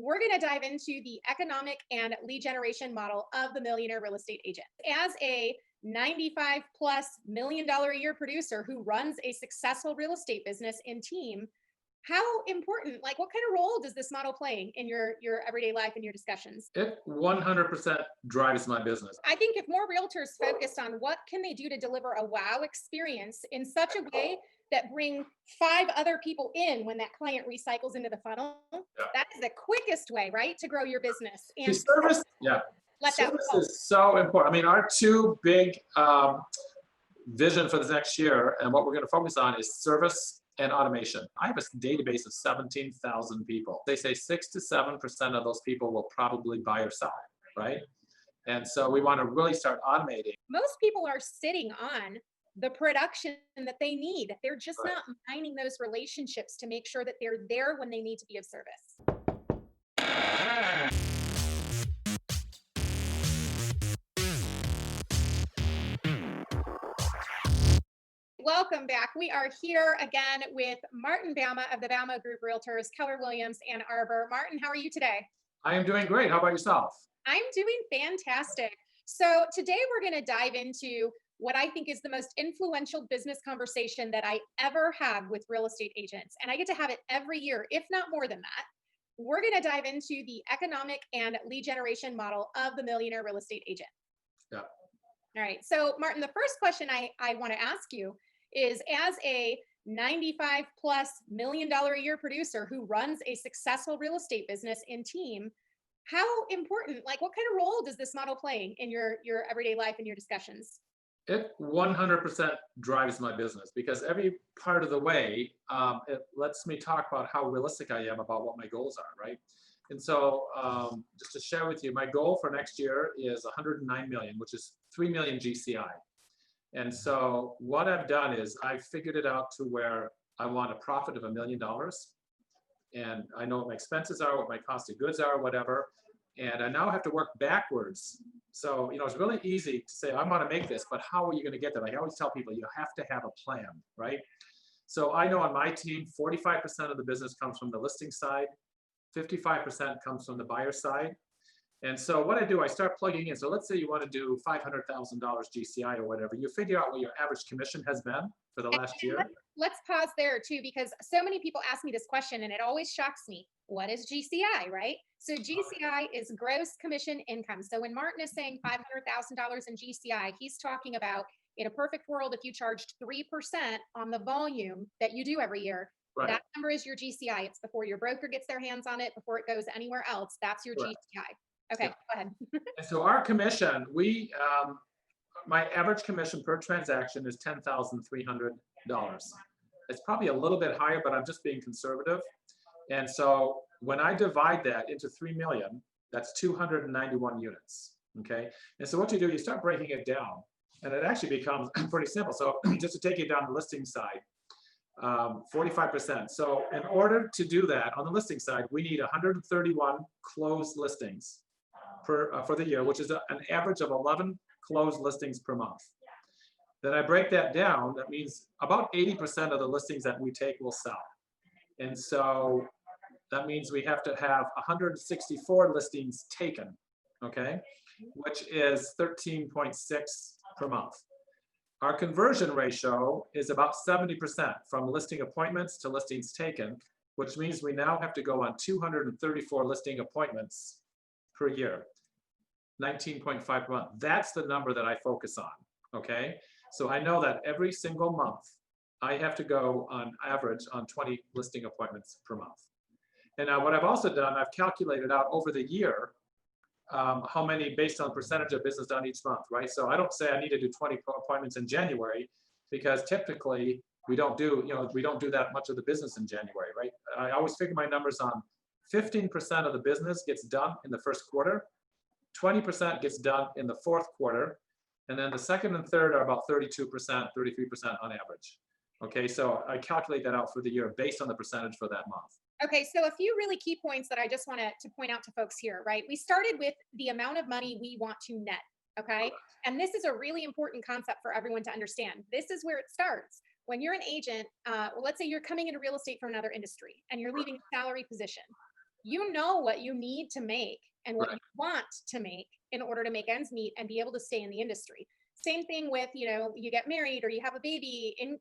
we're going to dive into the economic and lead generation model of the millionaire real estate agent. As a 95 plus $1 million a year producer who runs a successful real estate business and team, how important, like what kind of role does this model play in your everyday life and your discussions? It 100% drives my business. I think if more realtors focused on what can they do to deliver a wow experience in such a way that bring 5 other people in when that client recycles into the funnel, that is the quickest way, right, to grow your business. And service, let that service go. is so important. I mean, our two big vision for the next year and what we're going to focus on is service and automation. I have a database of 17,000 people. They say 6 to 7% of those people will probably buy or sell, right? And so we want to really start automating. Most people are sitting on the production that they need. They're just not mining those relationships to make sure that they're there when they need to be of service. Welcome back. We are here again with Martin Bouma of the Bouma Group Realtors, Keller Williams, Ann Arbor. Martin, how are you today? I am doing great. How about yourself? I'm doing fantastic. So today we're going to dive into what I think is the most influential business conversation that I ever have with real estate agents. And I get to have it every year, if not more than that. We're going to dive into the economic and lead generation model of the millionaire real estate agent. Yeah. All right. So Martin, the first question I want to ask you is, as a 95 plus $1 million a year producer who runs a successful real estate business and team, how important, like what kind of role does this model play in your everyday life and your discussions? It 100% drives my business because every part of the way, it lets me talk about how realistic I am about what my goals are, right? And so just to share with you, my goal for next year is 109 million, which is 3 million GCI. And so what I've done is I've figured it out to where I want a profit of $1 million. And I know what my expenses are, what my cost of goods are, whatever. And I now have to work backwards. So, it's really easy to say, I want to make this, but how are you going to get there? I always tell people, you have to have a plan, right? So I know on my team, 45% of the business comes from the listing side, 55% comes from the buyer side. And so what I do, I start plugging in. So let's say you want to do $500,000 GCI or whatever. You figure out what your average commission has been for the last year. Let's pause there too, because so many people ask me this question and it always shocks me. What is GCI, right? So GCI is gross commission income. So when Martin is saying $500,000 in GCI, he's talking about, in a perfect world, if you charged 3% on the volume that you do every year, that number is your GCI. It's before your broker gets their hands on it, before it goes anywhere else. That's your GCI. Okay, go ahead. And so our commission, my average commission per transaction is $10,300. It's probably a little bit higher, but I'm just being conservative. And so when I divide that into 3 million, that's 291 units, okay? And so what you do, you start breaking it down, and it actually becomes pretty simple. So just to take it down the listing side, 45%. So in order to do that on the listing side, we need 131 closed listings for the year, which is an average of 11 closed listings per month. Then I break that down. That means about 80% of the listings that we take will sell. And so that means we have to have 164 listings taken, okay, which is 13.6 per month. Our conversion ratio is about 70% from listing appointments to listings taken, which means we now have to go on 234 listing appointments per year, 19.5 per month. That's the number that I focus on, okay? So I know that every single month, I have to go on average on 20 listing appointments per month. And now what I've also done, I've calculated out over the year how many based on percentage of business done each month, right? So I don't say I need to do 20 appointments in January because typically we don't do that much of the business in January, right? I always figure my numbers on 15% of the business gets done in the first quarter, 20% gets done in the fourth quarter, and then the second and third are about 32%, 33% on average. Okay, so I calculate that out for the year based on the percentage for that month. Okay, so a few really key points that I just want to point out to folks here, right? We started with the amount of money we want to net, okay? And this is a really important concept for everyone to understand. This is where it starts. When you're an agent, well, let's say you're coming into real estate from another industry and you're leaving a salary position. you know what you need to make and what Right. you want to make in order to make ends meet and be able to stay in the industry. Same thing with, you get married or you have a baby and,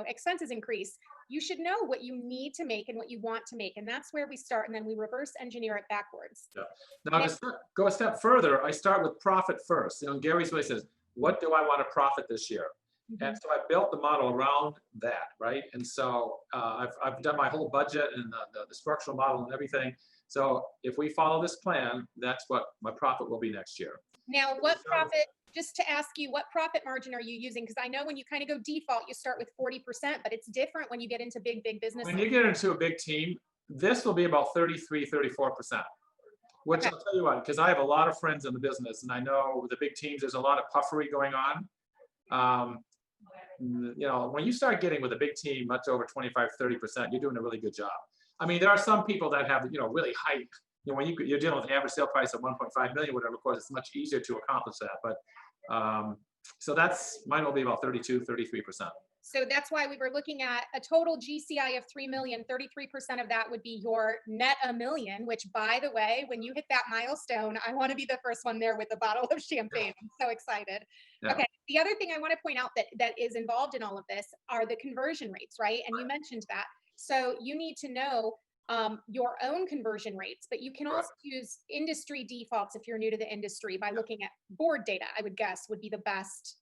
expenses increase. You should know what you need to make and what you want to make. And that's where we start. And then we reverse engineer it backwards. Yeah. Now, And to go a step further, I start with profit first. Gary's way says, what do I want to profit this year? And so I built the model around that, right? And so I've done my whole budget and the structural model and everything. So if we follow this plan, that's what my profit will be next year. Now, what profit, just to ask you, what profit margin are you using? Because I know when you kind of go default, you start with 40%, but it's different when you get into big businesses. When you get into a big team, this will be about 33, 34%. Which Okay. I'll tell you what, because I have a lot of friends in the business, and I know with the big teams, there's a lot of puffery going on. When you start getting with a big team, much over 25, 30%, you're doing a really good job. I mean, there are some people that have, really high, when you're dealing with an average sale price of 1.5 million, whatever, of course, it's much easier to accomplish that. But so mine will be about 32, 33%. So that's why we were looking at a total GCI of 3 million. 33% of that would be your net $1 million, which, by the way, when you hit that milestone, I want to be the first one there with a bottle of champagne. I'm so excited. Yeah. Okay. The other thing I want to point out that is involved in all of this are the conversion rates, right? And you mentioned that. So you need to know your own conversion rates, but you can also use industry defaults if you're new to the industry by looking at board data, I would guess would be the best,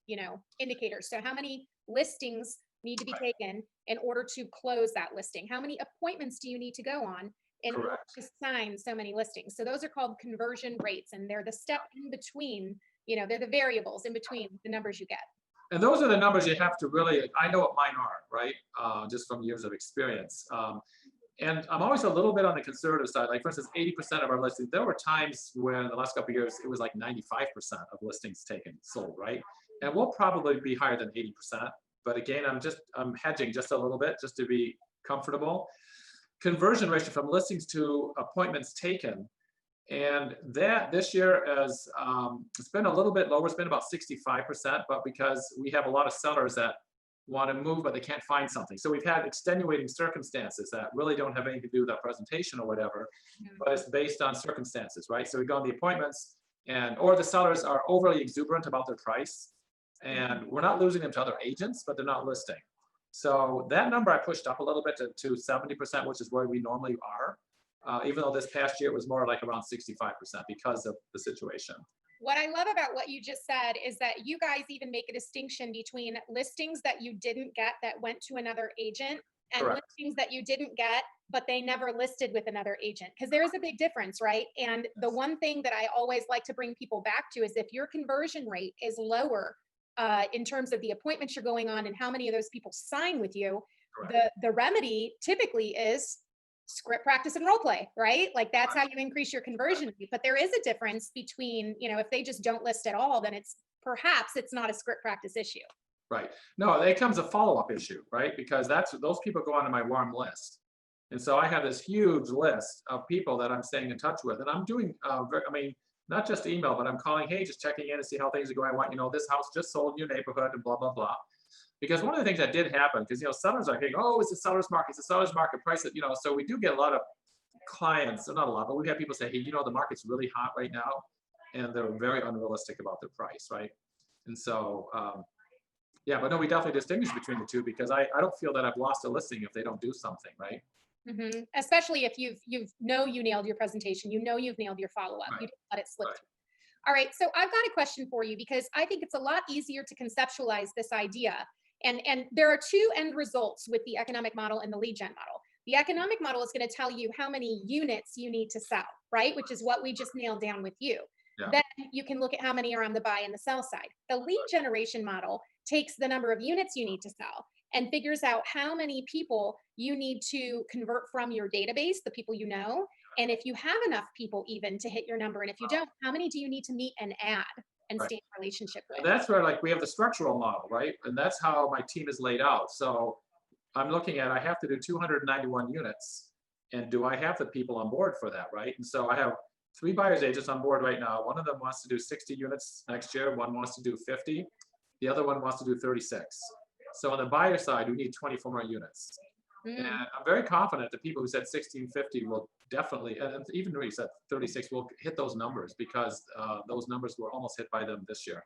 indicator. So how many listings need to be taken in order to close that listing? How many appointments do you need to go on in order to sign so many listings? So those are called conversion rates, and they're the step in between, they're the variables in between the numbers you get. And those are the numbers you have to really, I know what mine are, right? Just from years of experience. And I'm always a little bit on the conservative side. Like, for instance, 80% of our listings, there were times when in the last couple of years, it was like 95% of listings sold, right? And we'll probably be higher than 80%. But again, I'm hedging just a little bit just to be comfortable. Conversion ratio from listings to appointments taken. And that this year it's been a little bit lower. It's been about 65%, but because we have a lot of sellers that want to move, but they can't find something. So we've had extenuating circumstances that really don't have anything to do with our presentation or whatever, but it's based on circumstances, right? So we go on the appointments or the sellers are overly exuberant about their price, and we're not losing them to other agents, but they're not listing. So that number I pushed up a little bit to 70%, which is where we normally are, even though this past year it was more like around 65% because of the situation. What I love about what you just said is that you guys even make a distinction between listings that you didn't get that went to another agent and listings that you didn't get, but they never listed with another agent. Because there is a big difference, right? And the one thing that I always like to bring people back to is if your conversion rate is lower in terms of the appointments you're going on and how many of those people sign with you, the remedy typically is script practice and role play, right? Like that's how you increase your conversion rate. But there is a difference between, if they just don't list at all, then perhaps it's not a script practice issue. Right. No, it comes a follow-up issue, right? Because those people go onto my warm list. And so I have this huge list of people that I'm staying in touch with. And I'm doing, not just email, but I'm calling, hey, just checking in to see how things are going. I want, this house just sold in your neighborhood and blah, blah, blah. Because one of the things that did happen, because sellers are saying, oh, it's a seller's market, it's a seller's market price. So we do get a lot of clients, or not a lot, but we have people say, hey, the market's really hot right now, and they're very unrealistic about their price, right? And so, but no, we definitely distinguish between the two because I don't feel that I've lost a listing if they don't do something, right? Mm-hmm. Especially if you nailed your presentation, you've nailed your follow-up, you didn't let it slip through. All right, so I've got a question for you because I think it's a lot easier to conceptualize this idea. And there are two end results with the economic model and the lead gen model. The economic model is going to tell you how many units you need to sell, right? Which is what we just nailed down with you. Yeah. Then you can look at how many are on the buy and the sell side. The lead generation model takes the number of units you need to sell and figures out how many people you need to convert from your database, the people you know, and if you have enough people even to hit your number, and if you don't, how many do you need to meet and add and stay in relationship with? And that's where we have the structural model, right? And that's how my team is laid out. So I'm looking at, I have to do 291 units, and do I have the people on board for that, right? And so I have 3 buyers agents on board right now. One of them wants to do 60 units next year. One wants to do 50. The other one wants to do 36. So on the buyer side, we need 24 more units. And Mm. I'm very confident the people who said 1650 will definitely, and even when you said 36, will hit those numbers because those numbers were almost hit by them this year.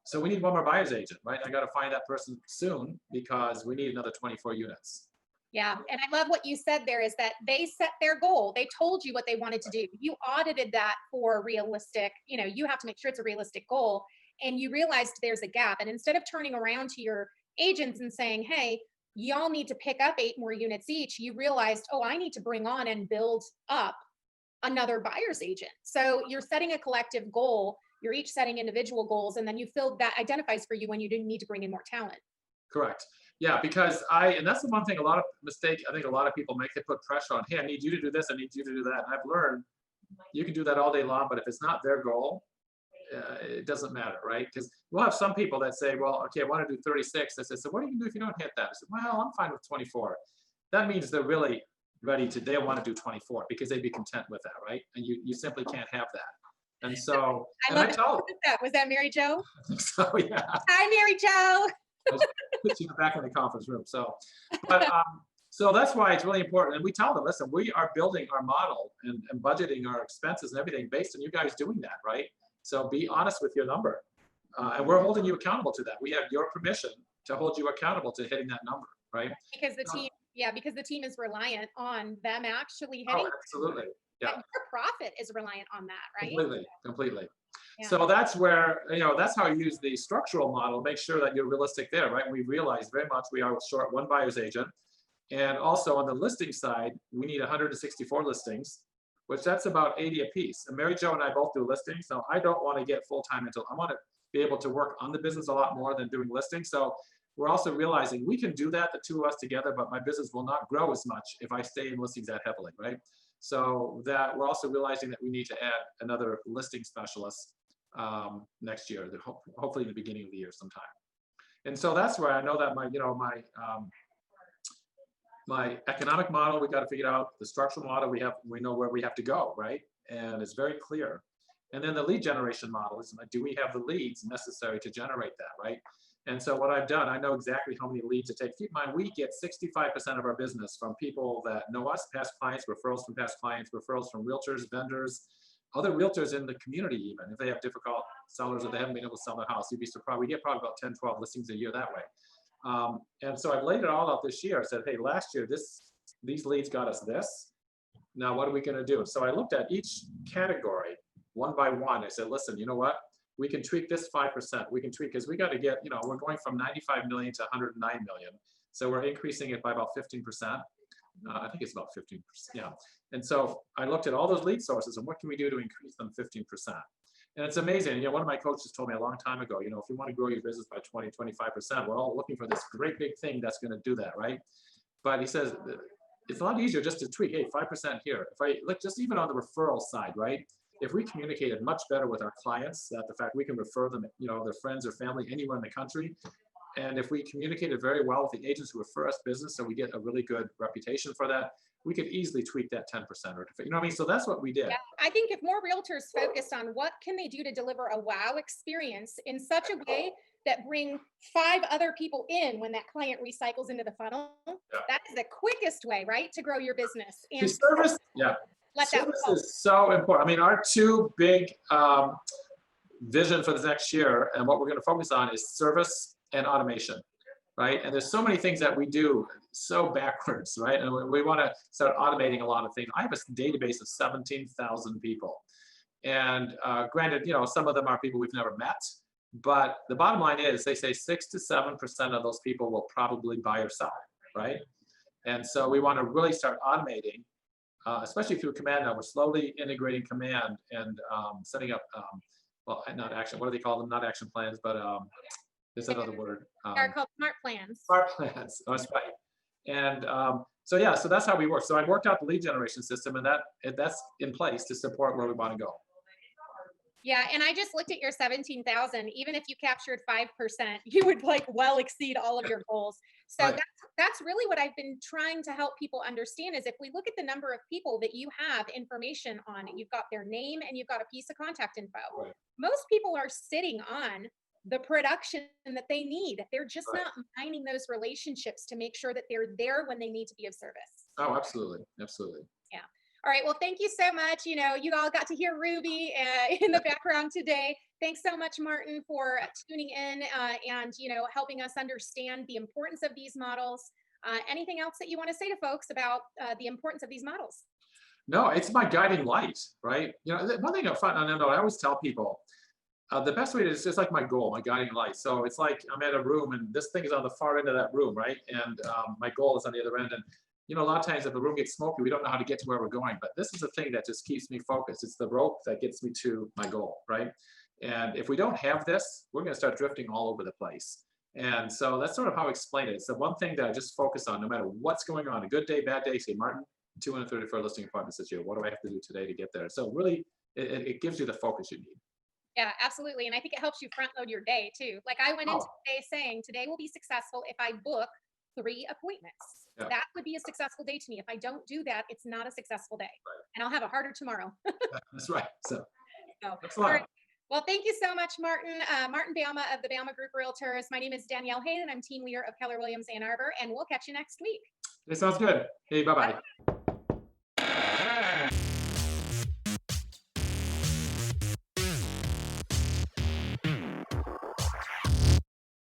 So we need one more buyer's agent, right? I got to find that person soon because we need another 24 units. Yeah. And I love what you said there is that they set their goal. They told you what they wanted to do. You audited that for realistic, you have to make sure it's a realistic goal. And you realized there's a gap. And instead of turning around to your agents and saying, hey, y'all need to pick up 8 more units each, you realized, oh, I need to bring on and build up another buyer's agent. So you're setting a collective goal. You're each setting individual goals. And then you feel that identifies for you when you didn't need to bring in more talent. Correct. Yeah, because and that's the one thing, I think a lot of people make, they put pressure on, hey, I need you to do this, I need you to do that. And I've learned you can do that all day long, but if it's not their goal, it doesn't matter, right? Because we'll have some people that say, well, okay, I want to do 36. I said, so what are you going to do if you don't hit that? I said, well, I'm fine with 24. That means they're really ready to, they want to do 24 because they'd be content with that, right? And you simply can't have that. And so, I love it. Was that Mary Jo? So yeah. Hi, Mary Jo. Put you back in the conference room. But so that's why it's really important. And we tell them, listen, we are building our model and budgeting our expenses and everything based on you guys doing that, right? So be honest with your number. And we're holding you accountable to that. We have your permission to hold you accountable to hitting that number, right? Because the team is reliant on them actually hitting. Oh, absolutely. Yeah. Your profit is reliant on that, right? Completely. Yeah. So that's where, that's how you use the structural model, make sure that you're realistic there, right? We realize very much we are short one buyer's agent. And also on the listing side, we need 164 listings, which that's about 80 a piece. And Mary Jo and I both do listings. So I don't want to get full-time until I want to be able to work on the business a lot more than doing listings. So we're also realizing we can do that, the two of us together, but my business will not grow as much if I stay in listings that heavily, right? So that we're also realizing that we need to add another listing specialist next year, hopefully in the beginning of the year sometime. And so that's where I know that my economic model, we got to figure out the structural model. We know where we have to go, right? And it's very clear. And then the lead generation model is, do we have the leads necessary to generate that, right? And so what I've done, I know exactly how many leads it takes. Keep in mind, we get 65% of our business from people that know us, past clients, referrals from past clients, referrals from realtors, vendors, other realtors in the community, even if they have difficult sellers or they haven't been able to sell their house. You'd be surprised. We get probably about 10, 12 listings a year that way. And so I've laid it all out this year. I said, hey, last year, these leads got us this. Now, what are we going to do? So I looked at each category one by one. I said, listen, you know what? We can tweak this 5%. We can tweak, because we got to get, we're going from 95 million to 109 million. So we're increasing it by about 15%. I think it's about 15%. Yeah. And so I looked at all those lead sources and what can we do to increase them 15%? And it's amazing. One of my coaches told me a long time ago, if you want to grow your business by 20, 25%, we're all looking for this great big thing that's going to do that, right? But he says, it's a lot easier just to tweak, hey, 5% here. If I look just even on the referral side, right? If we communicated much better with our clients, that the fact we can refer them, their friends or family anywhere in the country, and if we communicated very well with the agents who refer us business, so we get a really good reputation for that, we could easily tweak that 10% or, what I mean? So that's what we did. Yeah, I think if more realtors focused on what can they do to deliver a wow experience in such a way that bring 5 other people in when that client recycles into the funnel, that is the quickest way, right, to grow your business. And service, service is so important. I mean, our 2 big vision for the next year and what we're going to focus on is service and automation, right? And there's so many things that we do so backwards, right? And we want to start automating a lot of things. I have a database of 17,000 people. And granted, some of them are people we've never met, but the bottom line is they say 6 to 7% of those people will probably buy or sell, right? And so we want to really start automating, especially through Command now. We're slowly integrating Command and setting up, not action, what do they call them? Not action plans, but there's another word. They're called smart plans. Smart plans, that's right. And so that's how we work. So I worked out the lead generation system, and that's in place to support where we want to go. Yeah, and I just looked at your 17,000. Even if you captured 5%, you would well exceed all of your goals. So right. That's really what I've been trying to help people understand is if we look at the number of people that you have information on, you've got their name and you've got a piece of contact info. Right. Most people are sitting on the production that they need. They're just Right. not mining those relationships to make sure that they're there when they need to be of service. Oh, absolutely. Absolutely. Yeah. All right. Well, thank you so much. You know, you all got to hear Ruby in the background today. Thanks so much, Martin, for tuning in and, you know, helping us understand the importance of these models. Anything else that you want to say to folks about the importance of these models? No, it's my guiding light, right? You know, one thing I always tell people, the best way to, it's just like my goal, my guiding light. So it's like I'm at a room and this thing is on the far end of that room, right? And my goal is on the other end. And you know, a lot of times if the room gets smoky, we don't know how to get to where we're going. But this is the thing that just keeps me focused. It's the rope that gets me to my goal, right? And if we don't have this, we're going to start drifting all over the place. And so that's sort of how I explain it. It's the one thing that I just focus on, no matter what's going on, a good day, bad day. Say, Martin, 234 listing appointments this year. What do I have to do today to get there? So really, it gives you the focus you need. Yeah, absolutely. And I think it helps you front load your day too. Like I went into today saying, today will be successful if I book 3 appointments. Yeah. That would be a successful day to me. If I don't do that, it's not a successful day. And I'll have a harder tomorrow. That's right. So that's a all lot. right. Well, thank you so much, Martin. Martin Bouma of the Bouma Group Realtors. My name is Danielle Hayden. I'm team leader of Keller Williams Ann Arbor, and we'll catch you next week. It sounds good. Hey, bye-bye.